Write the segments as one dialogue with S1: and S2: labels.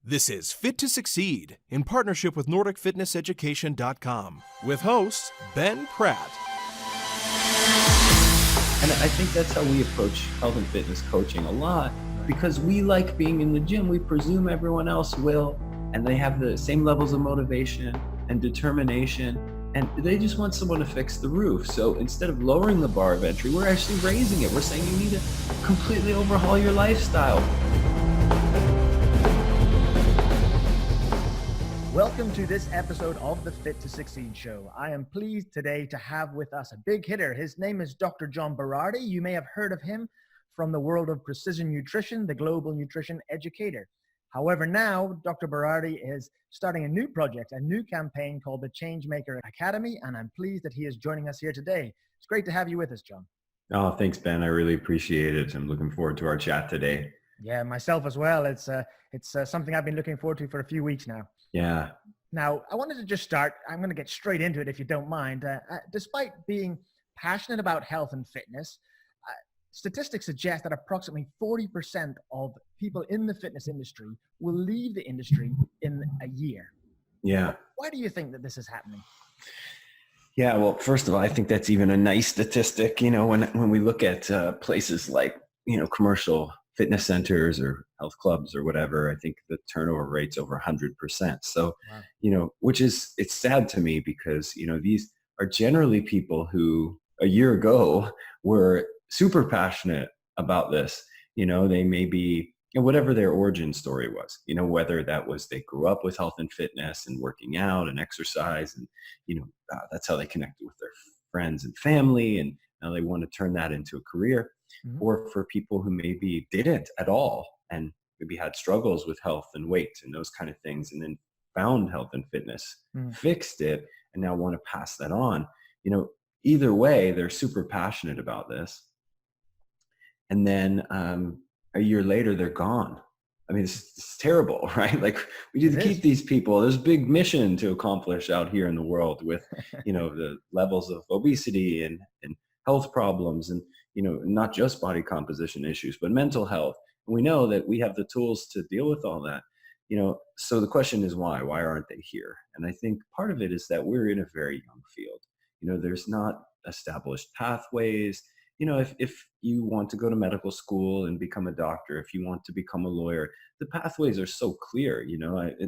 S1: This is Fit to Succeed in partnership with NordicFitnessEducation.com with host Ben Pratt.
S2: And I think that's how we approach health and fitness coaching a lot, because we like being in the gym. We presume everyone else will, and they have the same levels of motivation and determination, and they just want someone to fix the roof. So instead of lowering the bar of entry, we're actually raising it. We're saying you need to completely overhaul your lifestyle.
S3: Welcome to this episode of the Fit to Succeed show. I am pleased today to have with us a big hitter. His name is Dr. John Berardi. You may have heard of him from the world of precision nutrition, the global nutrition educator. However, now Dr. Berardi is starting a new project, a new campaign called the Changemaker Academy, and I'm pleased that he is joining us here today. It's great to have you with us, John.
S2: Oh, thanks, Ben. I really appreciate it. I'm looking forward to our chat today.
S3: Yeah, myself as well. It's something I've been looking forward to for a few weeks now.
S2: Yeah.
S3: Now, I wanted to just start. I'm going to get straight into it if you don't mind. Despite being passionate about health and fitness, statistics suggest that approximately 40% of people in the fitness industry will leave the industry in a year.
S2: Yeah.
S3: Why do you think that this is happening?
S2: Yeah, well, first of all, I think that's even a nice statistic. You know, when we look at places like, commercial fitness centers or health clubs or whatever, I think the turnover rate's over 100%. So,
S3: Wow.
S2: it's sad to me because, these are generally people who a year ago were super passionate about this. They may be, whatever their origin story was, whether that was they grew up with health and fitness and working out and exercise and, that's how they connected with their friends and family. And now they want to turn that into a career.
S3: Mm-hmm.
S2: Or for people who maybe didn't at all and maybe had struggles with health and weight and those kind of things, and then found health and fitness, fixed it, and now want to pass that on. Either way, they're super passionate about this. And then a year later, they're gone. I mean, it's terrible, right? Like, we need to keep these people. There's a big mission to accomplish out here in the world with, the levels of obesity and health problems and, not just body composition issues, but mental health. And we know that we have the tools to deal with all that, so the question is why aren't they here? And I think part of it is that we're in a very young field. There's not established pathways. If you want to go to medical school and become a doctor, if you want to become a lawyer, the pathways are so clear.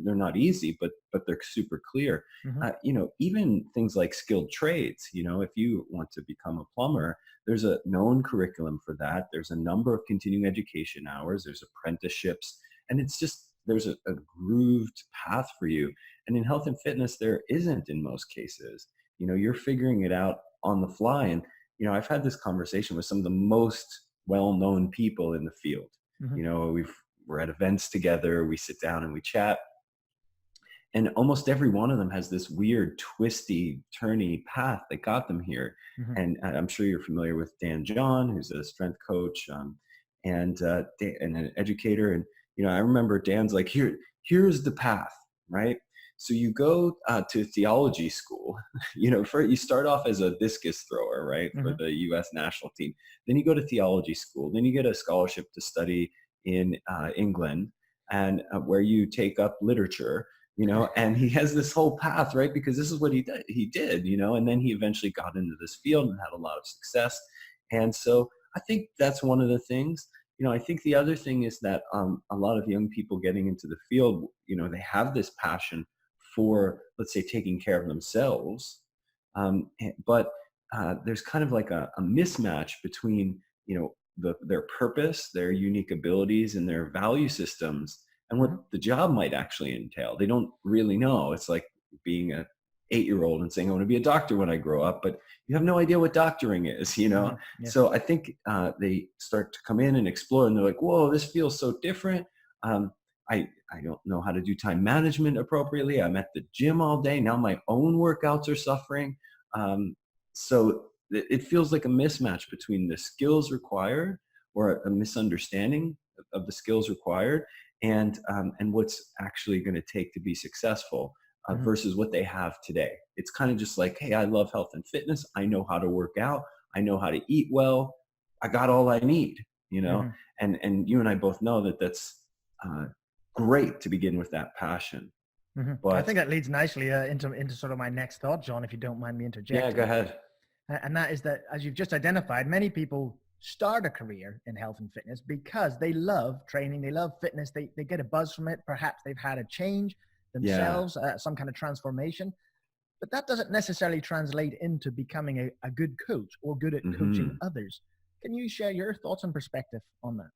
S2: They're not easy, but they're super clear.
S3: Mm-hmm.
S2: Even things like skilled trades. If you want to become a plumber, there's a known curriculum for that. There's a number of continuing education hours. There's apprenticeships, and it's just there's a grooved path for you. And in health and fitness, there isn't in most cases. You're figuring it out on the fly. And I've had this conversation with some of the most well-known people in the field.
S3: Mm-hmm.
S2: We're at events together, we sit down and we chat. And almost every one of them has this weird, twisty, turny path that got them here.
S3: Mm-hmm.
S2: And I'm sure you're familiar with Dan John, who's a strength coach and an educator. And, I remember Dan's like, here's the path, right? So you go to theology school, you start off as a discus thrower, right, for the U.S. national team. Then you go to theology school. Then you get a scholarship to study in England, and where you take up literature, and he has this whole path, right, because this is what he did, and then he eventually got into this field and had a lot of success. And so I think that's one of the things. I think the other thing is that a lot of young people getting into the field, they have this passion for, let's say, taking care of themselves. But there's kind of like a mismatch between, their purpose, their unique abilities, and their value systems, and what the job might actually entail. They don't really know. It's like being a 8-year-old and saying, I want to be a doctor when I grow up, but you have no idea what doctoring is,
S3: Yeah.
S2: So I think they start to come in and explore, and they're like, whoa, this feels so different. I don't know how to do time management appropriately. I'm at the gym all day. Now my own workouts are suffering. So it feels like a mismatch between the skills required, or a misunderstanding of the skills required, and what's actually going to take to be successful versus what they have today. It's kind of just like, hey, I love health and fitness. I know how to work out. I know how to eat well. I got all I need, and you and I both know that that's great to begin with that passion.
S3: I
S2: But
S3: think that leads nicely into sort of my next thought, John, if you don't mind me
S2: yeah, go
S3: interjecting.
S2: ahead.
S3: And that is that, as you've just identified, many people start a career in health and fitness because they love training, they love fitness, they get a buzz from it. Perhaps they've had a change
S2: Yeah.
S3: themselves, some kind of transformation, but that doesn't necessarily translate into becoming a good coach or good at coaching
S2: Hmm.
S3: others. Can you share your thoughts and perspective on that?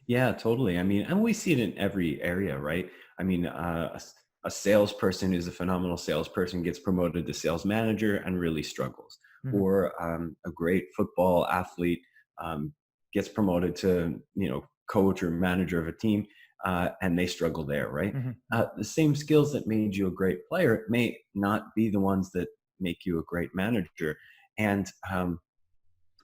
S2: Yeah, totally. I mean, and we see it in every area, right? I mean, a salesperson who's a phenomenal salesperson gets promoted to sales manager and really struggles.
S3: Hmm.
S2: Or a great football athlete um, gets promoted to, coach or manager of a team, and they struggle there, right?
S3: Hmm. Hmm.
S2: The same skills that made you a great player may not be the ones that make you a great manager. And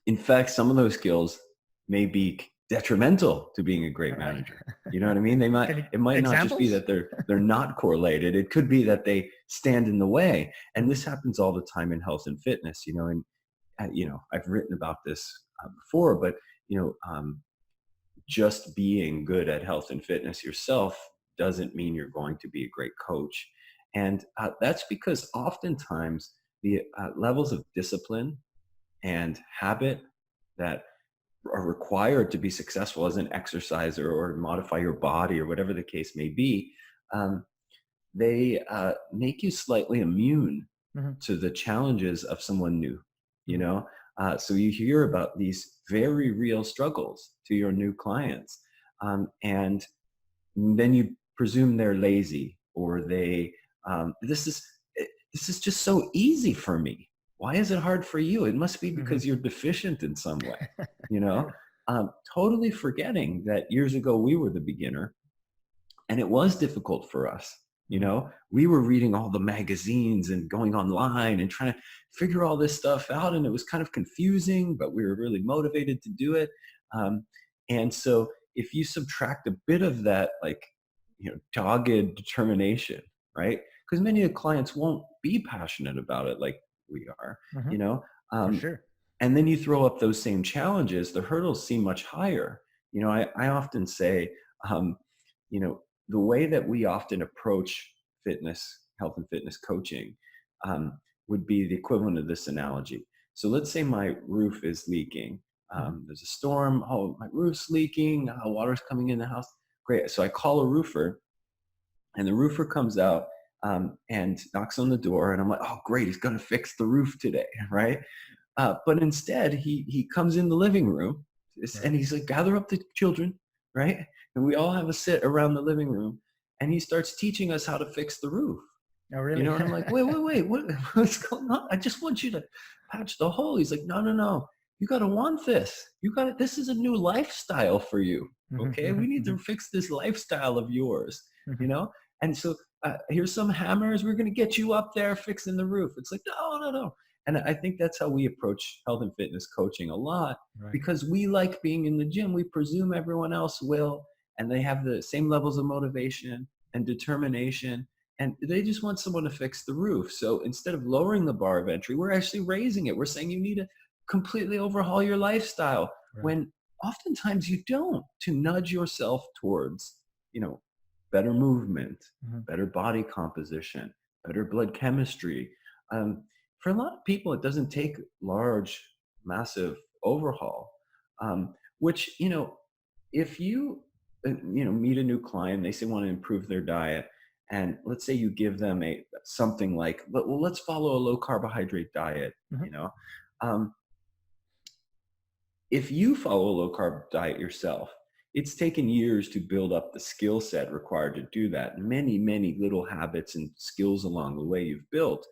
S2: in fact, some of those skills may be detrimental to being a great
S3: Right.
S2: manager. You know what I mean? They might,
S3: Can you
S2: it might not just be
S3: examples?
S2: that they're not correlated. It could be that they stand in the way. And this happens all the time in health and fitness, and I've written about this before, but you know, um, just being good at health and fitness yourself doesn't mean you're going to be a great coach. And that's because oftentimes the levels of discipline and habit that are required to be successful as an exerciser or modify your body or whatever the case may be, um, they make you slightly immune
S3: Hmm.
S2: to the challenges of someone new. You
S3: Hmm.
S2: know, so you hear about these very real struggles to your new clients, and then you presume they're lazy or they this is just so easy for me. Why is it hard for you? It must be
S3: Hmm.
S2: because you're deficient in some way, you know? Totally forgetting that years ago we were the beginner and it was difficult for us.
S3: Hmm.
S2: We were reading all the magazines and going online and trying to figure all this stuff out. And it was kind of confusing, but we were really motivated to do it. Um, and so if you subtract a bit of that, like, dogged determination, right? Because many of the clients won't be passionate about it like we are,
S3: Hmm.
S2: you know?
S3: For
S2: Um,
S3: sure.
S2: and then you throw up those same challenges, the hurdles seem much higher. I often say, um, you know, the way that we often approach health and fitness coaching, would be the equivalent of this analogy. So let's say my roof is leaking.
S3: Hmm.
S2: There's a storm. Oh, my roof's leaking. Water's coming in the house. Great. So I call a roofer, and the roofer comes out and knocks on the door, and I'm like, oh, great, he's going to fix the roof today, right? But instead, he comes in the living room,
S3: Right.
S2: and he's like, gather up the children, right? And we all have a sit around the living room, and he starts teaching us how to fix the roof.
S3: Oh, really?
S2: And I'm like, wait, what's going on? I just want you to patch the hole. He's like, no, no, no. You got to want this. This is a new lifestyle for you.
S3: Hmm.
S2: Okay. We need
S3: Hmm.
S2: to fix this lifestyle of yours, you
S3: Hmm.
S2: know? And so here's some hammers. We're going to get you up there fixing the roof. It's like, no, no, no. And I think that's how we approach health and fitness coaching a lot,
S3: Right.
S2: because we like being in the gym. We presume everyone else will, and they have the same levels of motivation and determination, and they just want someone to fix the roof. So instead of lowering the bar of entry, we're actually raising it. We're saying you need to completely overhaul your lifestyle,
S3: Right.
S2: when oftentimes you don't, to nudge yourself towards, you know, better movement,
S3: Hmm.
S2: better body composition, better blood chemistry. Um, for a lot of people, it doesn't take large, massive overhaul, which, if you, meet a new client, they say want to improve their diet, and let's say you give them something like, well, let's follow a low carbohydrate diet,
S3: Hmm.
S2: um, if you follow a low carb diet yourself, it's taken years to build up the skill set required to do that. Many, many little habits and skills along the way you've built.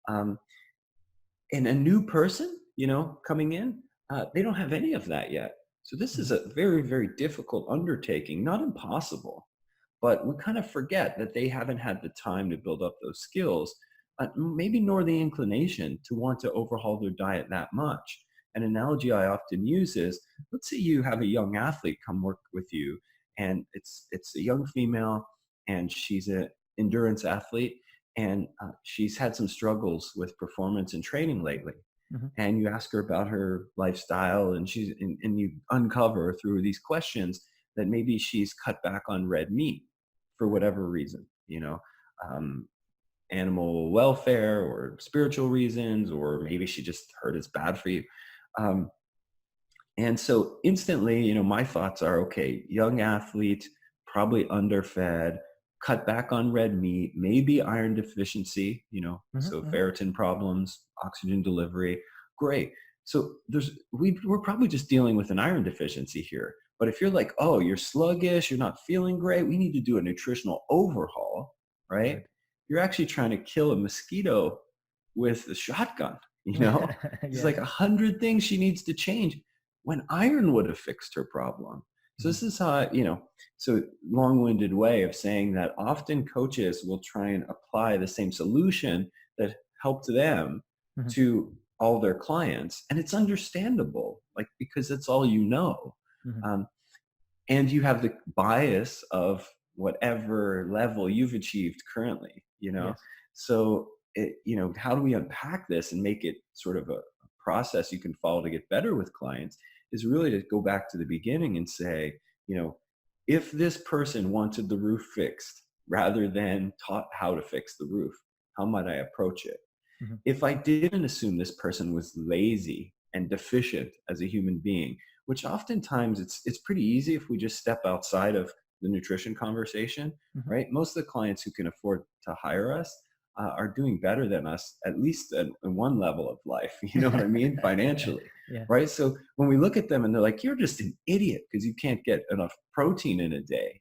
S2: Um, and a new person, coming in, they don't have any of that yet. So this is
S3: Hmm.
S2: a very, very difficult undertaking, not impossible, but we kind of forget that they haven't had the time to build up those skills, maybe nor the inclination to want to overhaul their diet that much. An analogy I often use is, let's say you have a young athlete come work with you, and it's a young female, and she's an endurance athlete, and she's had some struggles with performance and training lately.
S3: Hmm.
S2: And you ask her about her lifestyle, and and you uncover through these questions that maybe she's cut back on red meat, for whatever reason, um, animal welfare or spiritual reasons, or maybe she just heard it's bad for you. Um, and so instantly, my thoughts are, okay, young athlete, probably underfed, cut back on red meat, maybe iron deficiency, so
S3: Hmm.
S2: ferritin problems, oxygen delivery, great. So we're probably just dealing with an iron deficiency here. But if you're like, oh, you're sluggish, you're not feeling great, we need to do a nutritional overhaul, right?
S3: Right.
S2: You're actually trying to kill a mosquito with a shotgun, There's
S3: Yeah.
S2: like 100 things she needs to change when iron would have fixed her problem. So
S3: Mhm.
S2: this is how, so long-winded way of saying that often coaches will try and apply the same solution that helped them
S3: Mhm.
S2: to all their clients. And it's understandable, like, because that's all you know.
S3: Mhm.
S2: Um, and you have the bias of whatever level you've achieved currently.
S3: Yes.
S2: So how do we unpack this and make it sort of a process you can follow to get better with clients, is really to go back to the beginning and say, you know if this person wanted the roof fixed rather than taught how to fix the roof, how might I approach it?
S3: Mhm.
S2: If I didn't assume this person was lazy and deficient as a human being, which oftentimes it's pretty easy if we just step outside of the nutrition conversation,
S3: Mhm.
S2: right? Most of the clients who can afford to hire us are doing better than us, at least in one level of life. You know what I mean? Financially,
S3: Yeah.
S2: right? So when we look at them and they're like, "You're just an idiot because you can't get enough protein in a day."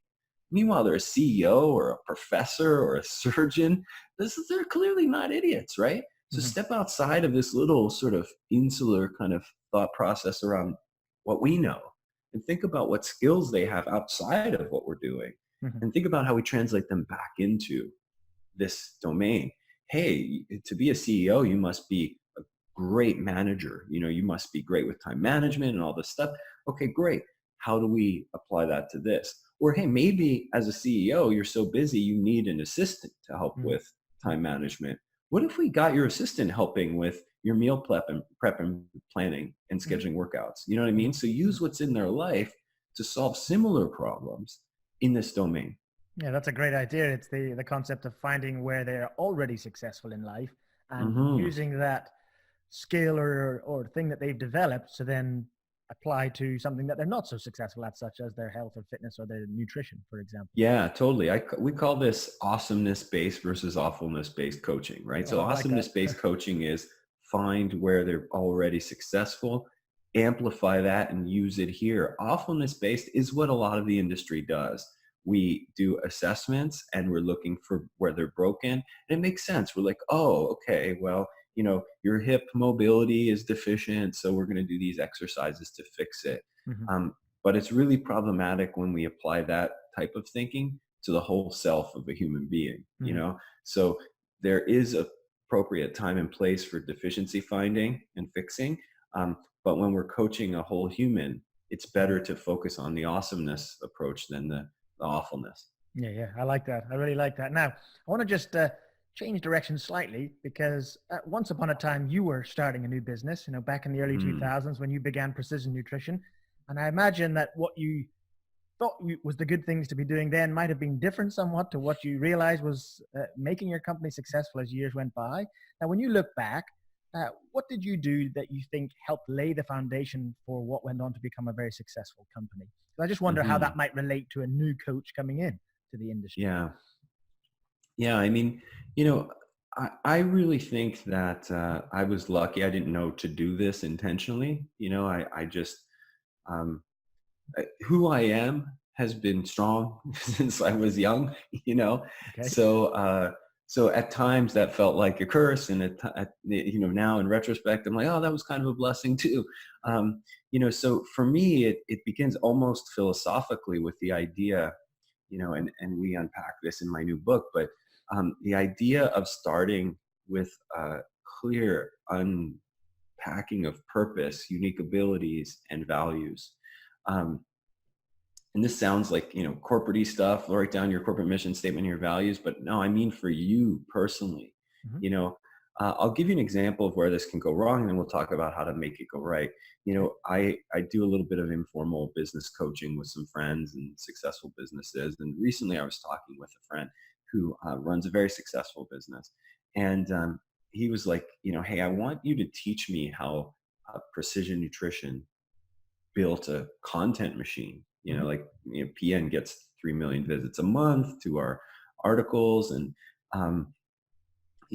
S2: Meanwhile, they're a CEO or a professor or a surgeon. They're clearly not idiots, right? So
S3: Mhm.
S2: step outside of this little sort of insular kind of thought process around what we know, and think about what skills they have outside of what we're doing,
S3: Mhm.
S2: and think about how we translate them back into this domain. Hey, to be a CEO, you must be a great manager. You must be great with time management and all this stuff. Okay, great. How do we apply that to this? Or hey, maybe as a CEO, you're so busy you need an assistant to help
S3: Mhm.
S2: with time management. What if we got your assistant helping with your meal prep and planning and
S3: Mhm.
S2: scheduling workouts? You know what I
S3: Mhm.
S2: mean? So
S3: Mhm.
S2: use what's in their life to solve similar problems in this domain.
S3: Yeah, that's a great idea. It's the concept of finding where they're already successful in life and
S2: Hmm.
S3: using that skill or thing that they've developed to then apply to something that they're not so successful at, such as their health or fitness or their nutrition, for example.
S2: Yeah, totally. We call this awesomeness-based versus awfulness-based coaching, right?
S3: Oh,
S2: So
S3: I like that.
S2: awesomeness-based coaching is find where they're already successful, amplify that and use it here. Awfulness-based is what a lot of the industry does. We do assessments and we're looking for where they're broken. And it makes sense. We're like, oh, okay, well, your hip mobility is deficient, so we're going to do these exercises to fix it.
S3: Mhm.
S2: Um, but it's really problematic when we apply that type of thinking to the whole self of a human being.
S3: Mhm.
S2: So there is a appropriate time and place for deficiency finding and fixing. But when we're coaching a whole human, it's
S3: Mhm.
S2: better to focus on the awesomeness approach than the awfulness.
S3: Yeah, yeah, I like that. I really like that. Now, I want to just change direction slightly because once upon a time you were starting a new business, back in the early
S2: Mm.
S3: 2000s when you began precision nutrition. And I imagine that what you thought was the good things to be doing then might have been different somewhat to what you realized was making your company successful as years went by. Now, when you look back, what did you do that you think helped lay the foundation for what went on to become a very successful company? So I just wonder how
S2: Hmm.
S3: that might relate to a new coach coming in to the industry.
S2: Yeah. Yeah. I mean, you know, I really think that I was lucky. I didn't know to do this intentionally. I just, um, who I am has been strong since I was young, you know.
S3: Okay.
S2: So so at times that felt like a curse, and now in retrospect, I'm like, oh, that was kind of a blessing too. So for me, it begins almost philosophically with the idea, and we unpack this in my new book, but the idea of starting with a clear unpacking of purpose, unique abilities, and values. Um, and this sounds like corporate stuff. Write down your corporate mission statement and your values, but no, I mean for you personally.
S3: Hmm.
S2: you know I'll give you an example of where this can go wrong, and then we'll talk about how to make it go right. I do a little bit of informal business coaching with some friends and successful businesses. And recently I was talking with a friend who runs a very successful business. And he was like, hey, I want you to teach me how precision nutrition built a content machine. PN gets 3 million visits a month to our articles. And,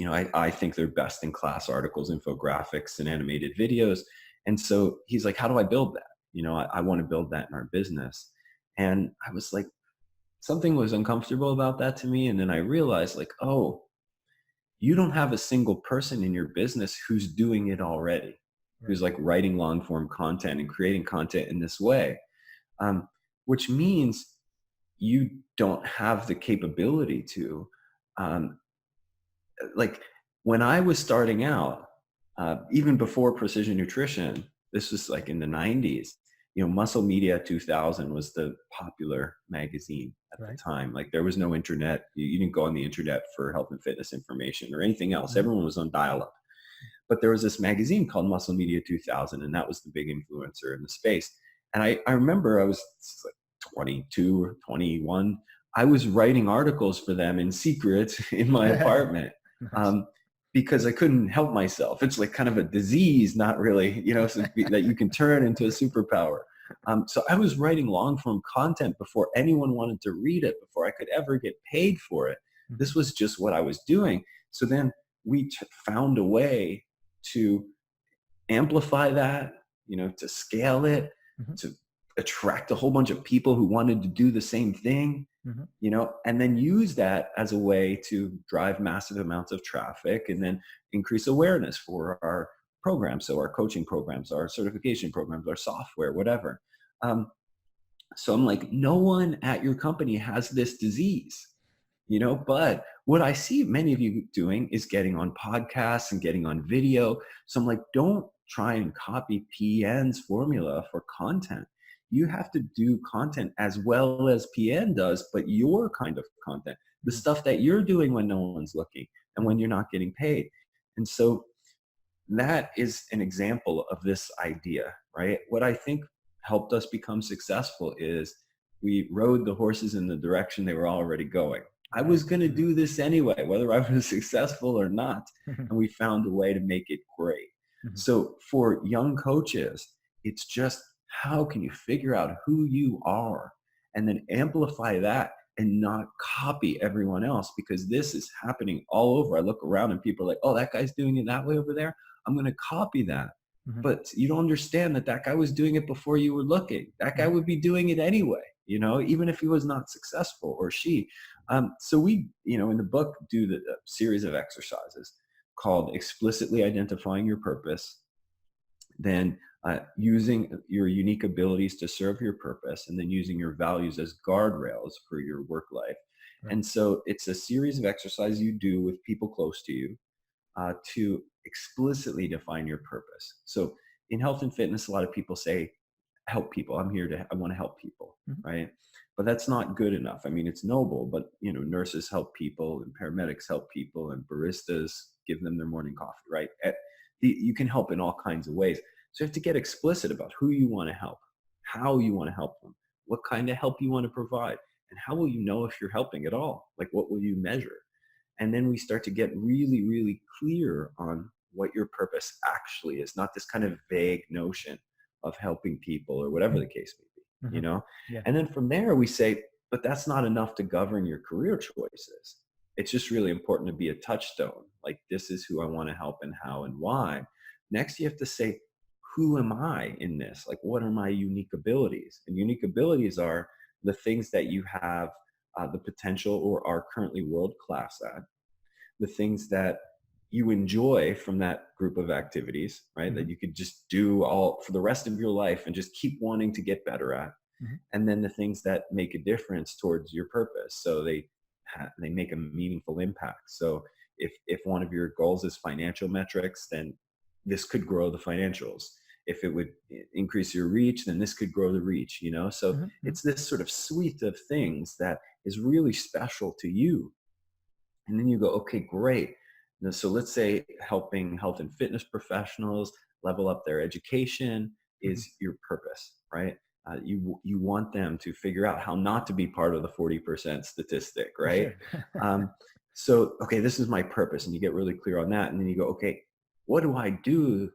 S2: I think they're best in class articles, infographics, and animated videos. And so he's like, how do I build that? I want to build that in our business. And I was like, something was uncomfortable about that to me. And then I realized, like, oh, you don't have a single person in your business who's doing it already, who's like writing long form content and creating content in this way, which means you don't have the capability to, like when I was starting out, even before Precision Nutrition, this was like in the 90s, Muscle Media 2000 was the popular magazine at the time. Like there was no internet. You didn't go on the internet for health and fitness information or anything else. Mm-hmm. Everyone was on dial-up. But there was this magazine called Muscle Media 2000, and that was the big influencer in the space. And I remember I was like 22 or 21. I was writing articles for them in secret in my apartment. Nice. Because I couldn't help myself. It's like kind of a disease, not really, that you can turn into a superpower. So I was writing long form content before anyone wanted to read it, before I could ever get paid for it. Mm-hmm. This was just what I was doing. So then we found a way to amplify that, to scale it, mm-hmm. to attract a whole bunch of people who wanted to do the same thing. Mm-hmm. And then use that as a way to drive massive amounts of traffic and then increase awareness for our programs. So our coaching programs, our certification programs, our software, whatever. So I'm like, no one at your company has this disease, but what I see many of you doing is getting on podcasts and getting on video. So I'm like, don't try and copy PN's formula for content. You have to do content as well as PN does, but your kind of content, the stuff that you're doing when no one's looking and when you're not getting paid. And so that is an example of this idea, right? What I think helped us become successful is we rode the horses in the direction they were already going. I was going to do this anyway, whether I was successful or not. And we found a way to make it great. So for young coaches, it's just, how can you figure out who you are and then amplify that and not copy everyone else? Because this is happening all over. I look around and people are like, oh, that guy's doing it that way over there. I'm going to copy that. Mm-hmm. But you don't understand that guy was doing it before you were looking. That guy would be doing it anyway, even if he was not successful, or she. So we, in the book, do the series of exercises called explicitly identifying your purpose, then using your unique abilities to serve your purpose, and then using your values as guardrails for your work life. Right. And so it's a series of exercises you do with people close to you to explicitly define your purpose. So in health and fitness, a lot of people say, help people. I want to help people, mm-hmm. right? But that's not good enough. I mean, it's noble, but nurses help people and paramedics help people and baristas give them their morning coffee, right? You can help in all kinds of ways. So you have to get explicit about who you want to help, how you want to help them, what kind of help you want to provide, and how will you know if you're helping at all? Like, what will you measure? And then we start to get really, really clear on what your purpose actually is, not this kind of vague notion of helping people or whatever the case may be, mm-hmm. Yeah. And then from there we say, but that's not enough to govern your career choices. It's just really important to be a touchstone. Like, this is who I want to help and how and why. Next, you have to say, who am I in this? Like, what are my unique abilities? And unique abilities are the things that you have the potential or are currently world-class at, the things that you enjoy from that group of activities, right? Mm-hmm. That you could just do all for the rest of your life and just keep wanting to get better at. Mm-hmm. And then the things that make a difference towards your purpose. So they make a meaningful impact. So if one of your goals is financial metrics, then this could grow the financials. If it would increase your reach, then this could grow the reach, So mm-hmm. It's this sort of suite of things that is really special to you. And then you go, okay, great. So let's say helping health and fitness professionals level up their education
S3: Mhm.
S2: is your purpose, right? You want them to figure out how not to be part of the 40% statistic,
S3: For
S2: right?
S3: sure.
S2: Um, so, okay, this is my purpose, and you get really clear on that, and then you go, okay, what do I do?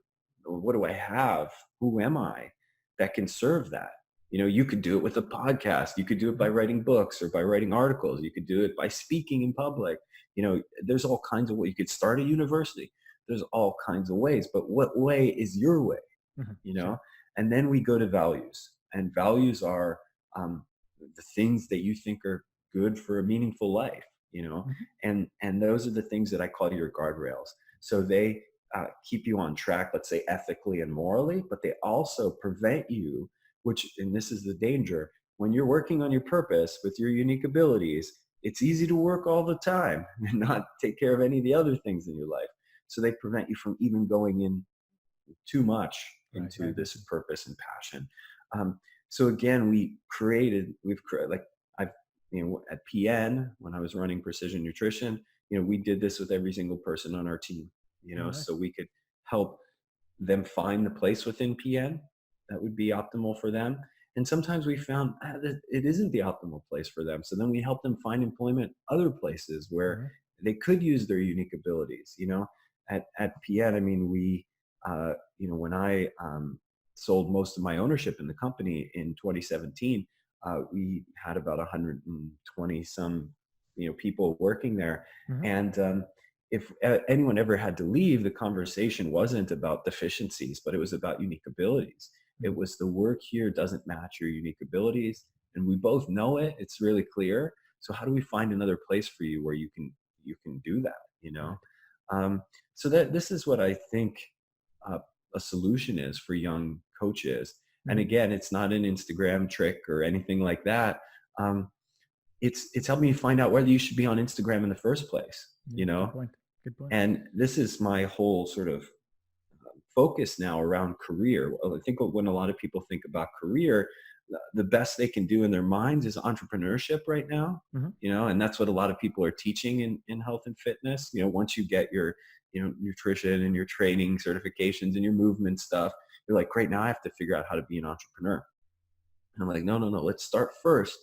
S2: Or what do I have? Who am I that can serve that? You could do it with a podcast. You could do it by
S3: Mhm.
S2: writing books or by writing articles. You could do it by speaking in public. There's all kinds of ways. You could start a university. There's all kinds of ways, but what way is your way?
S3: Mhm.
S2: you
S3: Sure.
S2: know and then we go to values, and values are um, the things that you think are good for a meaningful life.
S3: Mhm.
S2: And those are the things that I call your guardrails. So they keep you on track, let's say ethically and morally, but they also prevent you, and this is the danger, when you're working on your purpose with your unique abilities, it's easy to work all the time and not take care of any of the other things in your life. So they prevent you from even going in too much
S3: Right.
S2: into
S3: Right.
S2: this purpose and passion. Um, so again, we've created, like, I've, at PN, when I was running Precision Nutrition, we did this with every single person on our team,
S3: Oh, nice.
S2: so we could help them find the place within PN that would be optimal for them. And sometimes we found that it isn't the optimal place for them. So then we help them find employment other places where
S3: Mhm.
S2: they could use their unique abilities. At PN, I mean, when I sold most of my ownership in the company in 2017, we had about 120 some, people working there.
S3: Mhm.
S2: And if anyone ever had to leave, the conversation wasn't about deficiencies, but it was about unique abilities. It
S3: Mhm.
S2: was, the work here doesn't match your unique abilities, and we both know it. It's really clear. So how do we find another place for you where you can do that?
S3: Right.
S2: Um, so that this is what I think uh, a solution is for young coaches. And
S3: Mhm.
S2: again, it's not an Instagram trick or anything like that. Um, it's helped me find out whether you should be on Instagram in the first place.
S3: Yeah. Good point. Good point.
S2: And this is my whole sort of focus now around career. Well, I think when a lot of people think about career, the best they can do in their minds is entrepreneurship right now.
S3: Mhm.
S2: And that's what a lot of people are teaching in health and fitness. Once you get your, nutrition and your training certifications and your movement stuff, you're like, great, now I have to figure out how to be an entrepreneur. And I'm like, no, no, no. Let's start first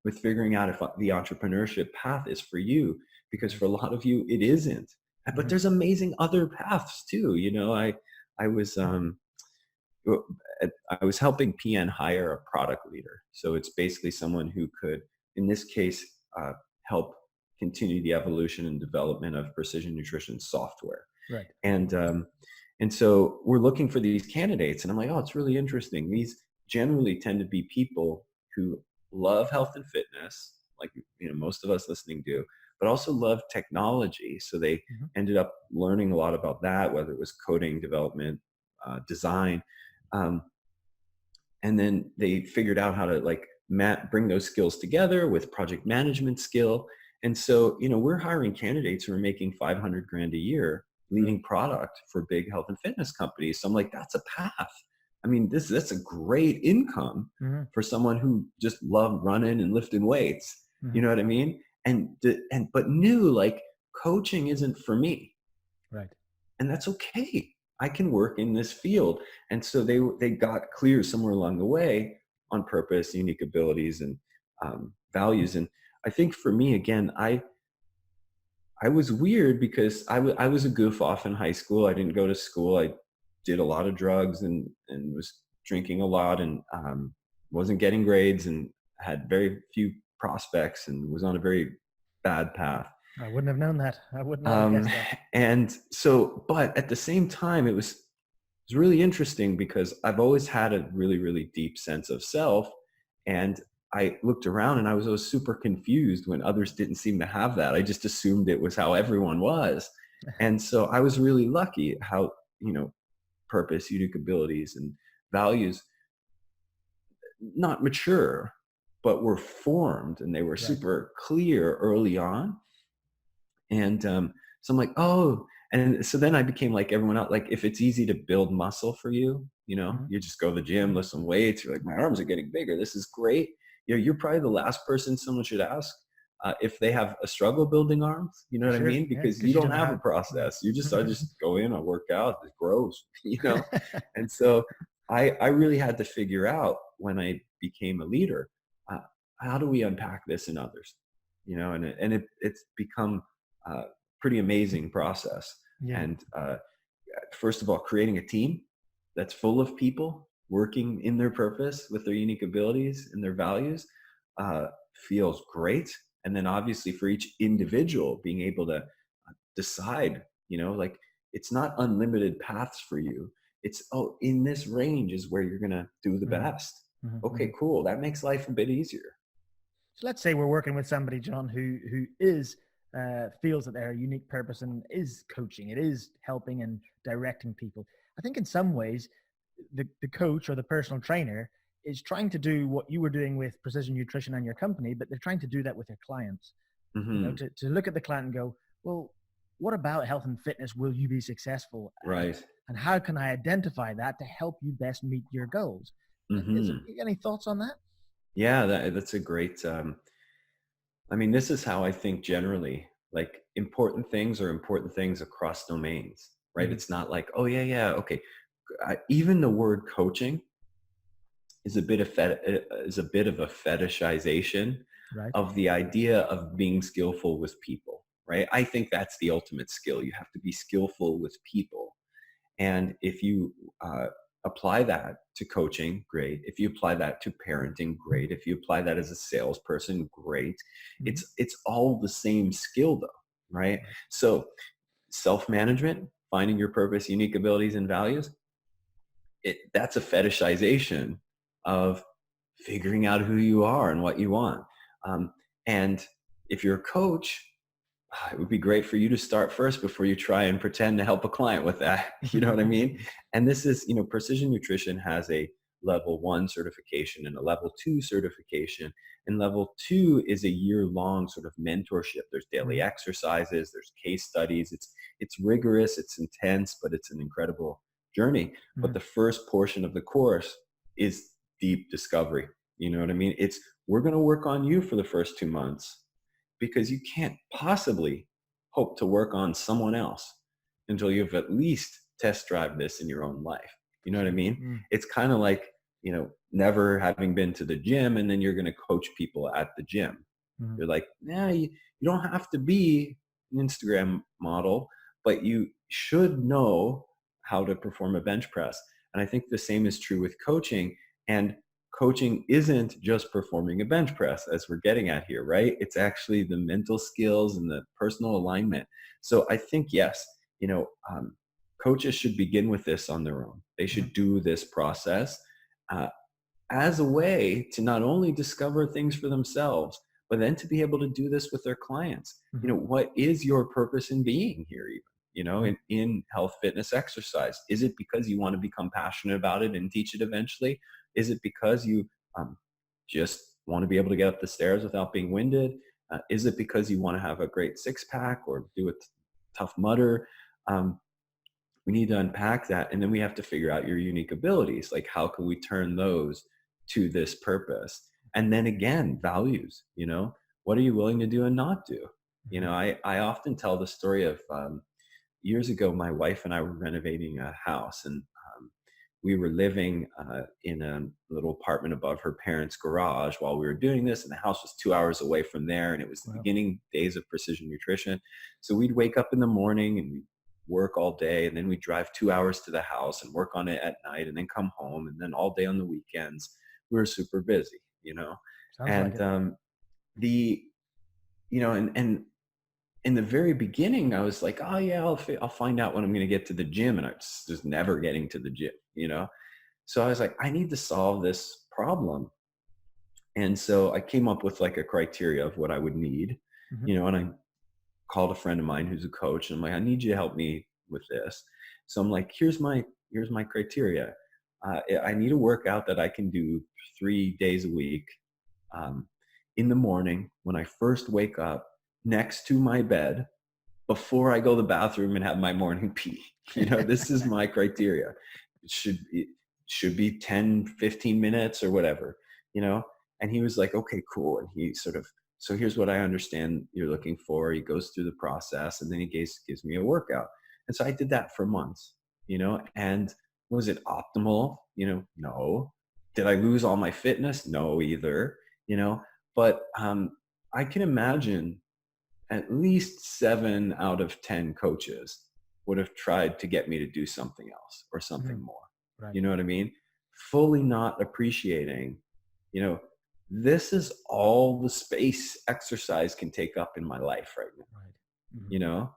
S2: with figuring out if the entrepreneurship path is for you, because
S3: Right.
S2: for a lot of you, it isn't. But
S3: Mhm.
S2: there's amazing other paths too. I was w- I was helping PN hire a product leader. So it's basically someone who could, in this case, help continue the evolution and development of precision nutrition software.
S3: Right.
S2: And so we're looking for these candidates, and I'm like, oh, it's really interesting. These generally tend to be people who love health and fitness, like, most of us listening do, but also love technology. So they
S3: Mhm.
S2: ended up learning a lot about that, whether it was coding, development, design, um, and then they figured out how to, like, bring those skills together with project management skill. And so, we're hiring candidates who are making 500 grand a year
S3: Really.
S2: leading product for big health and fitness companies. So I'm like, that's a path. I mean, that's a great income
S3: Mhm.
S2: for someone who just loved running and lifting weights. You
S3: Mhm.
S2: know what I mean? But knew, like, coaching isn't for me,
S3: Right.
S2: and that's okay. I can work in this field. And so they got clear somewhere along the way on purpose, unique abilities, and values. And I think for me, again, I was weird because I was a goof off in high school. I didn't go to school. I did a lot of drugs and was drinking a lot, and wasn't getting grades, and had very few prospects, and was on a very bad path.
S3: I wouldn't have known that. I would not have
S2: Um,
S3: guessed that.
S2: and so, but at the same time, it was really interesting because I've always had a really, really deep sense of self. And I looked around and I was always super confused when others didn't seem to have that. I just assumed it was how everyone was. And so I was really lucky how, purpose, unique abilities, and values, not mature, but were formed, and they were
S3: Right.
S2: super clear early on. And so I'm like, oh, and so then I became like everyone else. Like, if it's easy to build muscle for you,
S3: Mhm.
S2: you just go to the gym, lift some weights. You're like, my arms are getting bigger. This is great. You're probably the last person someone should ask if they have a struggle building arms, you know what I
S3: Sure.
S2: mean?
S3: Yeah,
S2: Because
S3: 'cause
S2: you
S3: you
S2: don't
S3: don't
S2: have a
S3: have.
S2: process. I just go in, I work out, it grows, you know?
S3: Yeah.
S2: And so I really had to figure out when I became a leader, uh, how do we unpack this in others? You know, it's become a pretty amazing process.
S3: Yeah.
S2: And first of all, creating a team that's full of people working in their purpose with their unique abilities and their values uh, feels great. And then obviously for each individual, being able to decide, you know, like it's not unlimited paths for you. It's, oh, in this range is where you're going to do the
S3: Mhm,
S2: best.
S3: mhm,
S2: Okay,
S3: mhm.
S2: cool. That makes life a bit easier.
S3: So let's say we're working with somebody, John, who is feels that their unique purpose and is coaching. It is helping and directing people. I think in some ways, the coach or the personal trainer is trying to do what you were doing with precision nutrition and your company, but they're trying to do that with their clients. You know,
S2: Hmm.
S3: to look at the client and go, well, what about health and fitness will you be successful at?
S2: Right.
S3: And how can I identify that to help you best meet your goals? Is there
S2: Hmm.
S3: any thoughts on that?
S2: Yeah, that's a great, I mean, this is how I think generally, like important things are important things across domains, right?
S3: Hmm.
S2: It's not like, oh yeah, yeah, okay. Even the word coaching is is a bit of a fetishization
S3: Right.
S2: of the idea of being skillful with people, right? I think that's the ultimate skill. You have to be skillful with people. And if you apply that to coaching, great. If you apply that to parenting, great. If you apply that as a salesperson, great.
S3: Hmm.
S2: It's all the same skill though, right?
S3: Right.
S2: So self-management, finding your purpose, unique abilities and values, that's a fetishization of figuring out who you are and what you want. Um, and if you're a coach, it would be great for you to start first before you try and pretend to help a client with that. You know what I mean? And this is, you know, Precision Nutrition has a level 1 certification and a level 2 certification. And level 2 is a year-long sort of mentorship. There's daily
S3: Mhm,
S2: exercises, there's case studies. It's rigorous, it's intense, but it's an incredible journey. But
S3: mhm,
S2: the first portion of the course is deep discovery. You know what I mean? It's, we're going to work on you for the first 2 months because you can't possibly hope to work on someone else until you've at least test drive this in your own life. You know what I
S3: sure.
S2: mean?
S3: Mm,
S2: It's kind of like, you know, never having been to the gym and then you're going to coach people at the gym.
S3: mhm,
S2: You're like, nah, you don't have to be an Instagram model, but you should know how to perform a bench press. And I think the same is true with coaching. And coaching isn't just performing a bench press, as we're getting at here, right? It's actually the mental skills and the personal alignment. So I think, yes, you know, coaches should begin with this on their own. They
S3: mhm,
S2: should do this process uh, as a way to not only discover things for themselves, but then to be able to do this with their clients. You
S3: mhm,
S2: know, what is your purpose in being here, even? You know,
S3: mhm,
S2: in health, fitness, exercise? Is it because you want to become passionate about it and teach it eventually? Is it because you um, just want to be able to get up the stairs without being winded? Is it because you want to have a great six pack or do a tough mutter? Um, we need to unpack that, and then we have to figure out your unique abilities. Like, how can we turn those to this purpose? And then again, values. You know, what are you willing to do and not do? You
S3: mhm.
S2: know, I often tell the story of years ago, my wife and I were renovating a house, and we were living in a little apartment above her parents' garage while we were doing this. And the house was 2 hours away from there. And it was the
S3: Wow.
S2: beginning days of Precision Nutrition. So we'd wake up in the morning and we'd work all day. And then we'd drive 2 hours to the house and work on it at night and then come home. And then all day on the weekends, we were super busy, you know?
S3: Sounds like
S2: And
S3: it.
S2: the, you know, and in the very beginning, I was like, oh yeah, I'll find out when I'm going to get to the gym. And I just never getting to the gym, you know? So I was like, I need to solve this problem. And so I came up with like a criteria of what I would need,
S3: Mhm,
S2: you know, and I called a friend of mine who's a coach. And I'm like, I need you to help me with this. So I'm like, here's my criteria. I need a workout that I can do 3 days a week, um, in the morning when I first wake up next to my bed before I go to the bathroom and have my morning pee. You know, this is my criteria. It should be 10, 15 minutes or whatever, you know? And he was like, okay, cool. And he sort of so here's what I understand you're looking for. He goes through the process, and then he gives me a workout. And so I did that for months, and was it optimal? No. Did I lose all my fitness? No, either, but I can imagine at least 7 out of 10 coaches would have tried to get me to do something else or something
S3: Mhm.
S2: more.
S3: Right.
S2: You know what I mean? Fully not appreciating, you know, this is all the space exercise can take up in my life right now,
S3: Right. Mhm.
S2: you know?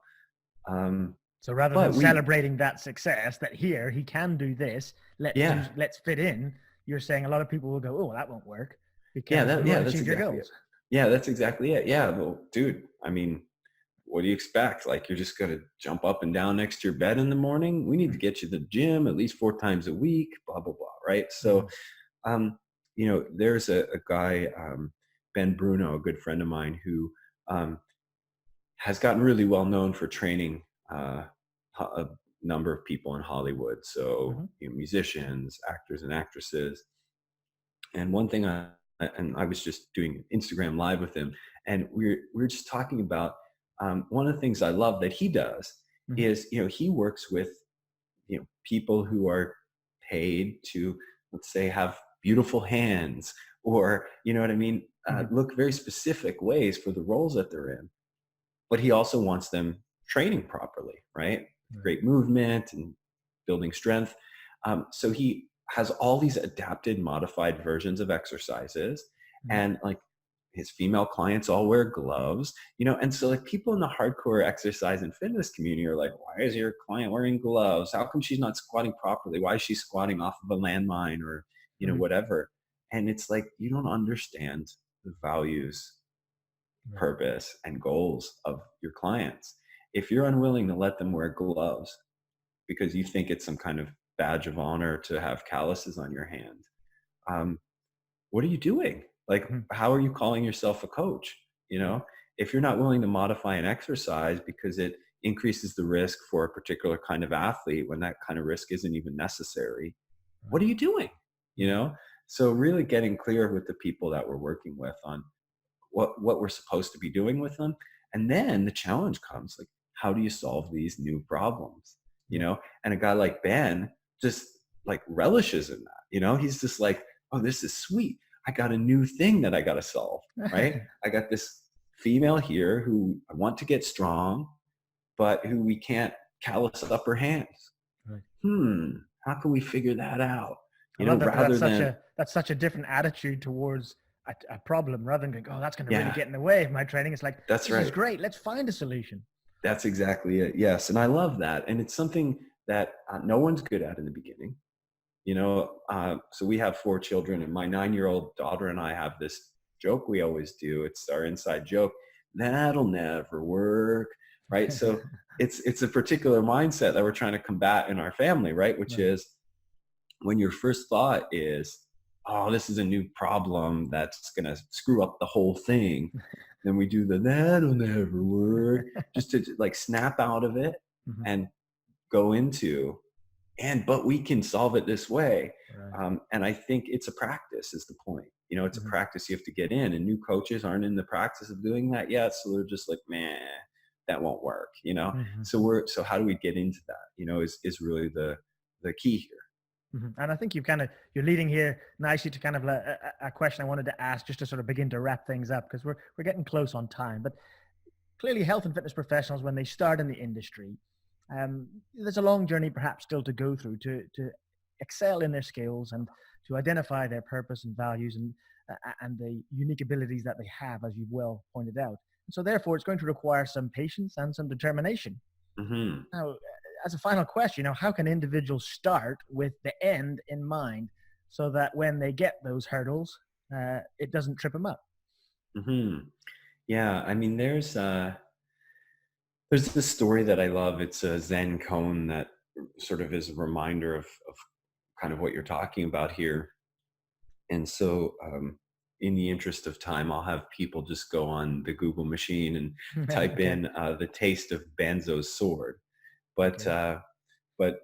S2: Um,
S3: So rather than
S2: but we,
S3: celebrating that success, that here he can do this,
S2: yeah,
S3: let's fit in. You're saying a lot of people will go, oh, well, that won't work because you
S2: yeah,
S3: won't
S2: that's
S3: achieve your
S2: exactly it.
S3: goals.
S2: Yeah, that's exactly it. Yeah. Well, dude, I mean, what do you expect? Like, you're just going to jump up and down next to your bed in the morning? We need to get you to the gym at least 4 times a week, blah, blah, blah. Right. So,
S3: Mhm.
S2: um, there's a guy, Ben Bruno, a good friend of mine, who um, has gotten really well known for training a number of people in Hollywood. So,
S3: Mhm.
S2: musicians, actors, and actresses. And one thing and I was just doing Instagram live with him, and we're just talking about one of the things I love that he does
S3: Mhm.
S2: is, he works with, people who are paid to, let's say, have beautiful hands, or, you know what I mean,
S3: Mhm.
S2: look very specific ways for the roles that they're in. But he also wants them training properly, right?
S3: Right.
S2: Great movement and building strength. So he has all these adapted, modified versions of exercises,
S3: Mhm.
S2: and like his female clients all wear gloves, and so like people in the hardcore exercise and fitness community are like, why is your client wearing gloves? How come she's not squatting properly? Why is she squatting off of a landmine, or,
S3: Mhm.
S2: whatever? And it's like, you don't understand the values,
S3: Right.
S2: purpose, and goals of your clients. If you're unwilling to let them wear gloves because you think it's some kind of badge of honor to have calluses on your hand, um, what are you doing? Like,
S3: Mhm.
S2: how are you calling yourself a coach?
S3: Right.
S2: If you're not willing to modify an exercise because it increases the risk for a particular kind of athlete when that kind of risk isn't even necessary, what
S3: Right.
S2: are you doing? You
S3: Mhm.
S2: know? So really getting clear with the people that we're working with on what we're supposed to be doing with them. And then the challenge comes, like, how do you solve these new problems?
S3: Yeah.
S2: And a guy like Ben just like relishes in that. He's just like, oh, this is sweet. I got a new thing that I got to solve, right? I got this female here who I want to get strong, but who we can't callus up her hands.
S3: Right.
S2: How can we figure that out?
S3: I love that,
S2: Rather than,
S3: that's such a different attitude towards a problem, rather than going, oh, that's going to really
S2: yeah,
S3: get in the way of my training. It's like,
S2: that's
S3: this is
S2: right.
S3: great. Let's find a solution.
S2: That's exactly it. Yes. And I love that. And it's something that no one's good at in the beginning. So we have 4 children, and my 9-year-old daughter and I have this joke we always do. It's our inside joke. That'll never work. Right. So it's a particular mindset that we're trying to combat in our family, right? Which
S3: Right.
S2: is, when your first thought is, oh, this is a new problem that's going to screw up the whole thing, then we do that'll never work, just to like snap out of it
S3: Mhm.
S2: and go into, but we can solve it this way.
S3: Right.
S2: And I think it's a practice is the point. It's a
S3: Mhm.
S2: practice you have to get in, and new coaches aren't in the practice of doing that yet. So they're just like, man, that won't work.
S3: Mhm.
S2: So how do we get into that, is really the key here.
S3: Mhm. And I think you're leading here nicely to kind of a question I wanted to ask, just to sort of begin to wrap things up, because we're getting close on time. But clearly, health and fitness professionals, when they start in the industry, there's a long journey perhaps still to go through to excel in their skills and to identify their purpose and values, and the unique abilities that they have, as you've well pointed out. And so therefore, it's going to require some patience and some determination.
S2: Hmm.
S3: Now, as a final question, how can individuals start with the end in mind so that when they get those hurdles, it doesn't trip them up?
S2: Hmm. Yeah, I mean, there's this story that I love. It's a Zen koan that sort of is a reminder of kind of what you're talking about here. And so, in the interest of time, I'll have people just go on the Google machine and type
S3: Okay.
S2: in the taste of Banzo's sword. But
S3: Okay.
S2: but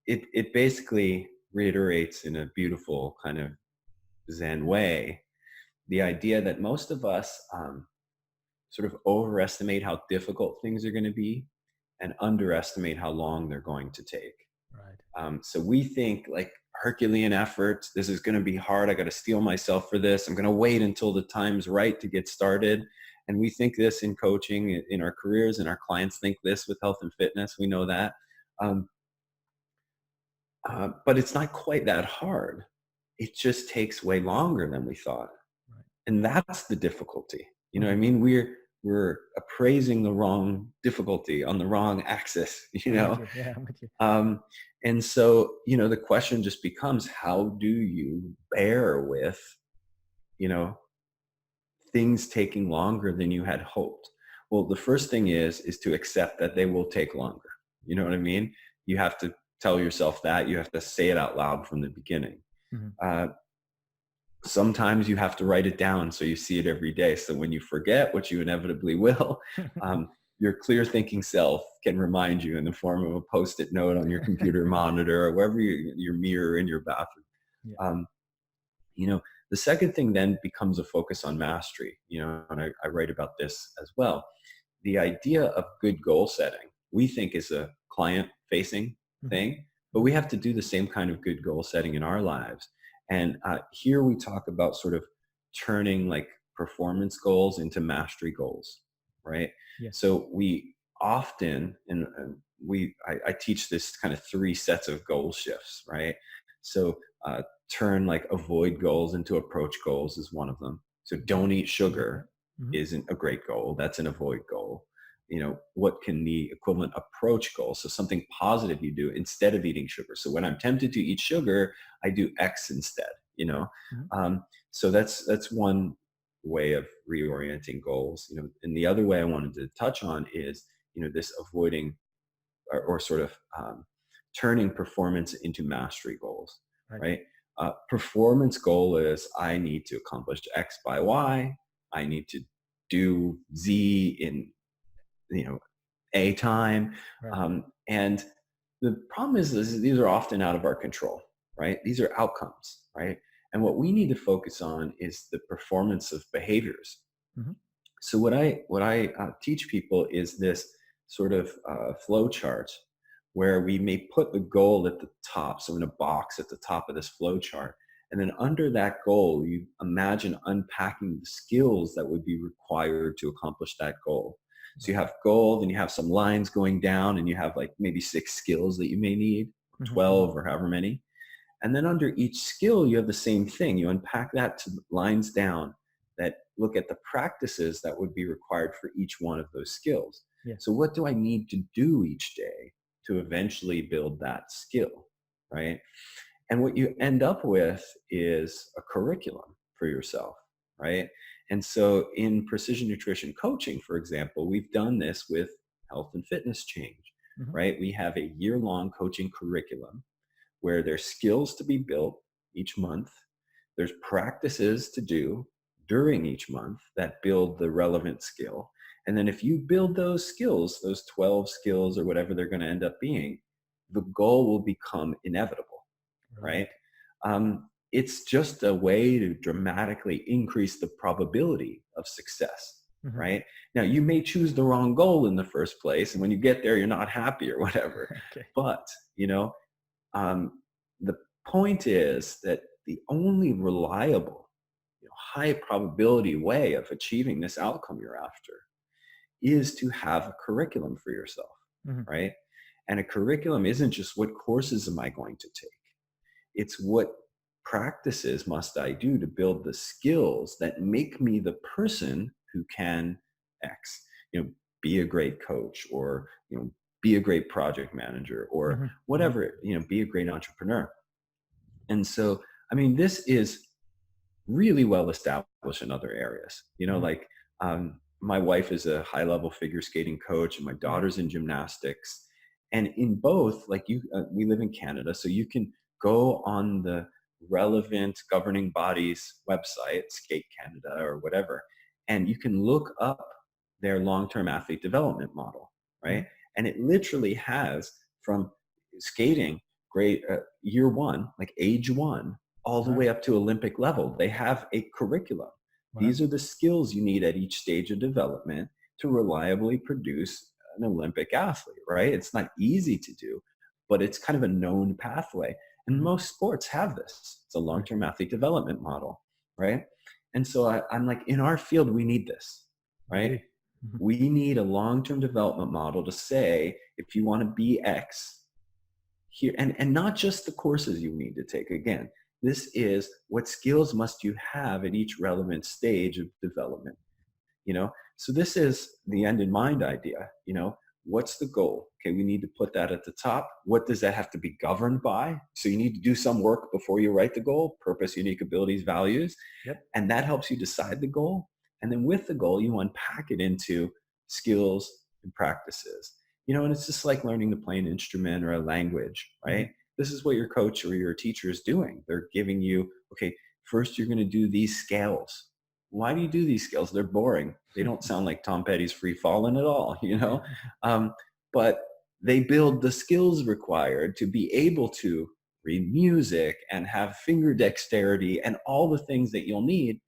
S2: it basically reiterates in a beautiful kind of Zen way the idea that most of us sort of overestimate how difficult things are going to be and underestimate how long they're going to take.
S3: Right.
S2: So we think like Herculean effort. This is going to be hard. I got to steel myself for this. I'm going to wait until the time's right to get started. And we think this in coaching, in our careers, and our clients think this with health and fitness. We know that. Um, but it's not quite that hard. It just takes way longer than we thought.
S3: Right.
S2: And that's the difficulty. You know what I
S3: Mhm.
S2: mean? We're appraising the wrong difficulty on the wrong axis, you
S3: I'm with
S2: know?
S3: you. Yeah, I'm with you.
S2: And so, the question just becomes, how do you bear with, you know, things taking longer than you had hoped? Well, the first thing is to accept that they will take longer. You know what I mean? You have to tell yourself that. You have to say it out loud from the beginning.
S3: Mhm.
S2: Uh, Sometimes you have to write it down so you see it every day. So when you forget, which you inevitably will, your clear thinking self can remind you in the form of a post-it note on your computer monitor or wherever your mirror in your bathroom.
S3: Yeah.
S2: Um, you know, the second thing then becomes a focus on mastery, and I write about this as well. The idea of good goal setting, we think, is a client facing
S3: Mhm.
S2: thing, but we have to do the same kind of good goal setting in our lives. And here we talk about sort of turning like performance goals into mastery goals, right?
S3: Yeah.
S2: So we often, I teach this kind of three sets of goal shifts, right? So turn like avoid goals into approach goals is one of them. So don't eat sugar
S3: Mhm.
S2: isn't a great goal. That's an avoid goal. What can the equivalent approach goal? So something positive you do instead of eating sugar. So when I'm tempted to eat sugar, I do X instead.
S3: Mhm.
S2: So that's one way of reorienting goals. And the other way I wanted to touch on is, this avoiding or sort of turning performance into mastery goals,
S3: Right.
S2: right? Performance goal is I need to accomplish X by Y. I need to do Z in A time,
S3: Right.
S2: and the problem is these are often out of our control, right? These are outcomes, right? And what we need to focus on is the performance of behaviors.
S3: Mhm.
S2: So what I teach people is this sort of flow chart where we may put the goal at the top, so in a box at the top of this flow chart, and then under that goal, you imagine unpacking the skills that would be required to accomplish that goal. So you
S3: Right.
S2: have goal, then you have some lines going down, and you have like maybe 6 skills that you may need, or
S3: Mhm. Mhm.
S2: 12, or however many. And then under each skill, you have the same thing. You unpack that to lines down that look at the practices that would be required for each one of those skills.
S3: Yeah.
S2: So what do I need to do each day to eventually build that skill, right? And what you end up with is a curriculum for yourself, right? And so in precision nutrition coaching, for example, we've done this with health and fitness change,
S3: Mhm.
S2: right? We have a year-long coaching curriculum where there's skills to be built each month. There's practices to do during each month that build the relevant skill. And then if you build those skills, those 12 skills or whatever they're going to end up being, the goal will become inevitable,
S3: Right.
S2: right? It's just a way to dramatically increase the probability of success,
S3: Mhm.
S2: right? Now, you may choose the wrong goal in the first place, and when you get there, you're not happy or whatever.
S3: Okay.
S2: But, the point is that the only reliable, high probability way of achieving this outcome you're after is to have a curriculum for yourself,
S3: Mhm.
S2: right? And a curriculum isn't just what courses am I going to take. It's what practices must I do to build the skills that make me the person who can X, be a great coach, or, be a great project manager, or
S3: Mhm. Mhm.
S2: whatever, be a great entrepreneur. And so, I mean, this is really well established in other areas.
S3: Mhm.
S2: Like my wife is a high level figure skating coach, and my
S3: Yeah.
S2: daughter's in gymnastics. And in both, like we live in Canada, so you can go on the relevant governing body's website, Skate Canada or whatever, and you can look up their long-term athlete development model,
S3: Mhm.
S2: right? And it literally has from skating grade year one, like age one, all the
S3: Wow.
S2: way up to Olympic level. They have a curriculum
S3: Wow.
S2: These are the skills you need at each stage of development to reliably produce an Olympic athlete, right? It's not easy to do, but it's kind of a known pathway. And
S3: Mhm.
S2: most sports have this. It's a
S3: Right.
S2: long-term athlete development model, right? And so I'm like, in our field, we need this,
S3: We
S2: right?
S3: do. Mhm.
S2: We need a long-term development model to say, if you want to be X, here, and not just the courses you need to take. Again, this is what skills must you have at each relevant stage of development, you know? So this is the end in mind idea, what's the goal? Okay, we need to put that at the top. What does that have to be governed by? So you need to do some work before you write the goal: purpose, unique abilities, values.
S3: Yep.
S2: And that helps you decide the goal. And then with the goal, you unpack it into skills and practices. And it's just like learning to play an instrument or a language,
S3: Mhm.
S2: right? This is what your coach or your teacher is doing. They're giving you, okay, first you're going to do these scales. Why do you do these scales? They're boring. They don't sound like Tom Petty's Free Fallin' at all, um, but they build the skills required to be able to read music and have finger dexterity and all the things that you'll need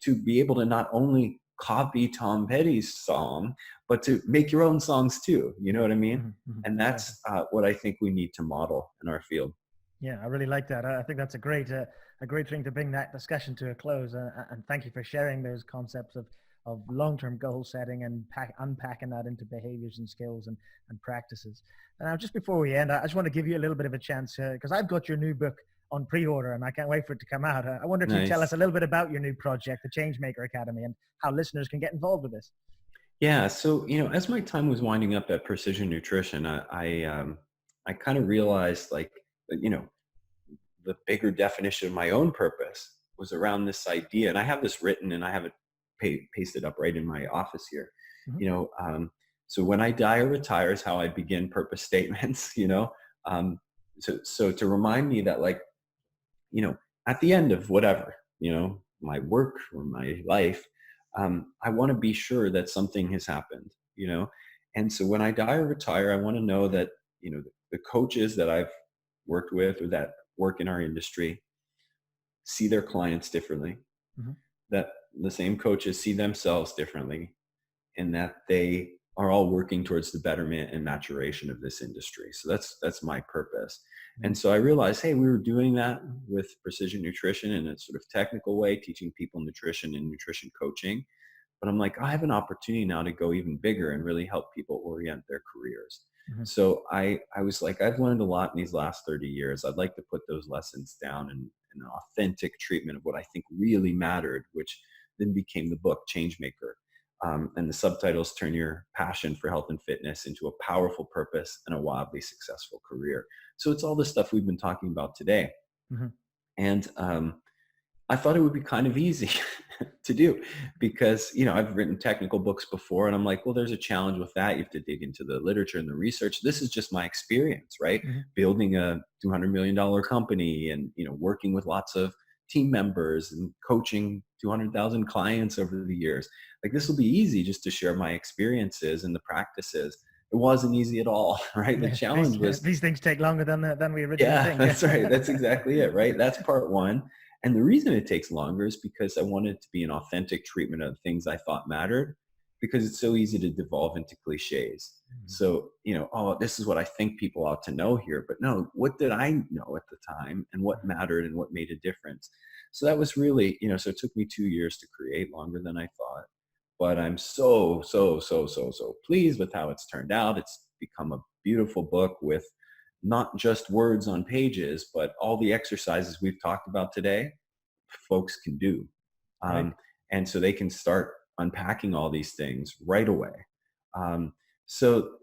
S2: to be able to not only copy Tom Petty's song, but to make your own songs too. You know what I mean?
S3: Mhm. Mhm.
S2: And
S3: Exactly.
S2: that's what I think we need to model in our field.
S3: Yeah, I really like that. I think that's a great thing to bring that discussion to a close. And thank you for sharing those concepts of long-term goal setting and unpacking that into behaviors and skills and practices. Now, just before we end, I just want to give you a little bit of a chance because I've got your new book on pre-order and I can't wait for it to come out. I wonder if you'd tell us
S2: Nice.
S3: a little bit about your new project, the Changemaker Academy, and how listeners can get involved with this.
S2: Yeah. So, as my time was winding up at Precision Nutrition, I kind of realized, like, you know, the bigger definition of my own purpose was around this idea. And I have this written and I have it pasted up right in my office here.
S3: Mhm.
S2: You know, so when I die or retire is how I begin purpose statements, um, so to remind me that, like, at the end of whatever, my work or my life, I want to be sure that something has happened, and so when I die or retire, I want to know that, the coaches that I've worked with or that work in our industry see their clients differently,
S3: Mhm.
S2: that the same coaches see themselves differently, and that they are all working towards the betterment and maturation of this industry. So that's my purpose.
S3: Mhm.
S2: And so I realized, hey, we were doing that with Precision Nutrition in a sort of technical way, teaching people nutrition and nutrition coaching. But I'm like, I have an opportunity now to go even bigger and really help people orient their careers.
S3: Mhm.
S2: So I was like, I've learned a lot in these last 30 years. I'd like to put those lessons down in an authentic treatment of what I think really mattered, which then became the book Changemaker. And the subtitles: Turn Your Passion for Health and Fitness into a Powerful Purpose and a Wildly Successful Career. So it's all the stuff we've been talking about today.
S3: Mhm.
S2: And I thought it would be kind of easy to do because, I've written technical books before, and I'm like, well, there's a challenge with that. You have to dig into the literature and the research. This is just my experience, right?
S3: Mhm.
S2: Building a $200 million company and, working with lots of team members and coaching 200,000 clients over the years. Like, this will be easy just to share my experiences and the practices. It wasn't easy at all, right? The
S3: Yeah,
S2: challenge was,
S3: these things take longer than we originally
S2: yeah,
S3: think.
S2: that's right. That's exactly it, right? That's part one. And the reason it takes longer is because I wanted it to be an authentic treatment of things I thought mattered, because it's so easy to devolve into cliches.
S3: Mhm.
S2: So, oh, this is what I think people ought to know here. But no, what did I know at the time and what mattered and what made a difference? So that was really, so it took me 2 years to create, longer than I thought. But I'm so, so, so, so, so pleased with how it's turned out. It's become a beautiful book with not just words on pages, but all the exercises we've talked about today, folks can do.
S3: Right.
S2: Um, and so they can start unpacking all these things right away. Um,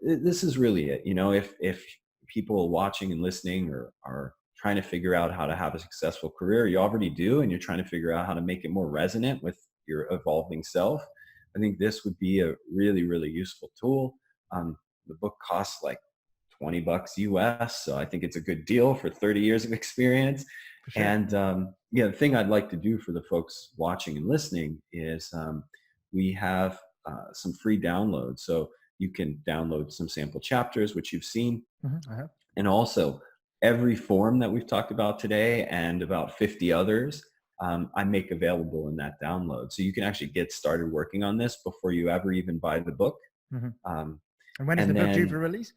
S2: this is really it. If people watching and listening are trying to figure out how to have a successful career, you already do, and you're trying to figure out how to make it more resonant with your evolving self, I think this would be a really, really useful tool. The book costs like $20 US. So I think it's a good deal for 30 years of experience.
S3: For sure.
S2: And yeah, the thing I'd like to do for the folks watching and listening is we have some free downloads. So you can download some sample chapters, which you've seen.
S3: Mhm. I have.
S2: And also every form that we've talked about today and about 50 others I make available in that download. So you can actually get started working on this before you ever even buy the book.
S3: Mm-hmm.
S2: Um,
S3: And when is the book due for release?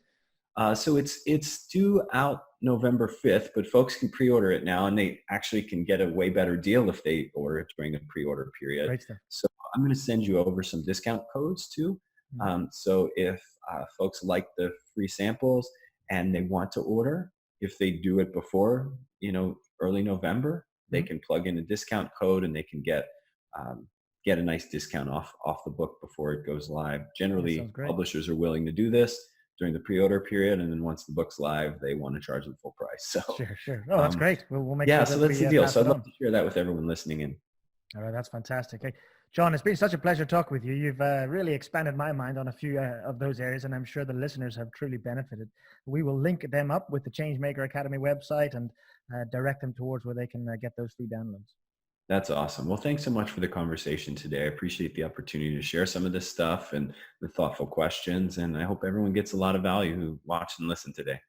S2: So it's due out November 5th, but folks can pre-order it now, and they actually can get a way better deal if they order it during the pre-order period.
S3: Great stuff.
S2: So I'm going to send you over some discount codes too. So if folks like the free samples and they want to order, if they do it before, early November, they can plug in a discount code and they can get a nice discount off the book before it goes live. Generally, publishers are willing to do this during the pre-order period, and then once the book's live, they want to charge the full price. So
S3: sure. Oh, that's great. We'll make sure.
S2: Yeah, so that's the deal. So I'd love to share that with everyone listening in.
S3: All right, that's fantastic. Hey, John, it's been such a pleasure talking with you. You've really expanded my mind on a few of those areas, and I'm sure the listeners have truly benefited. We will link them up with the Changemaker Academy website and direct them towards where they can get those free downloads.
S2: That's awesome. Well, thanks so much for the conversation today. I appreciate the opportunity to share some of this stuff and the thoughtful questions, and I hope everyone gets a lot of value who watched and listened today.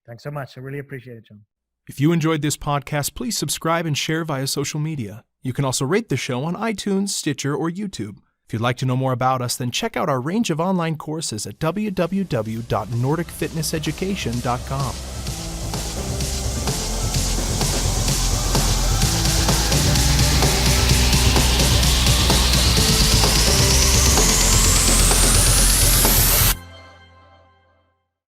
S3: Thanks so much. I really appreciate it, John.
S1: If you enjoyed this podcast, please subscribe and share via social media. You can also rate the show on iTunes, Stitcher, or YouTube. If you'd like to know more about us, then check out our range of online courses at www.nordicfitnesseducation.com.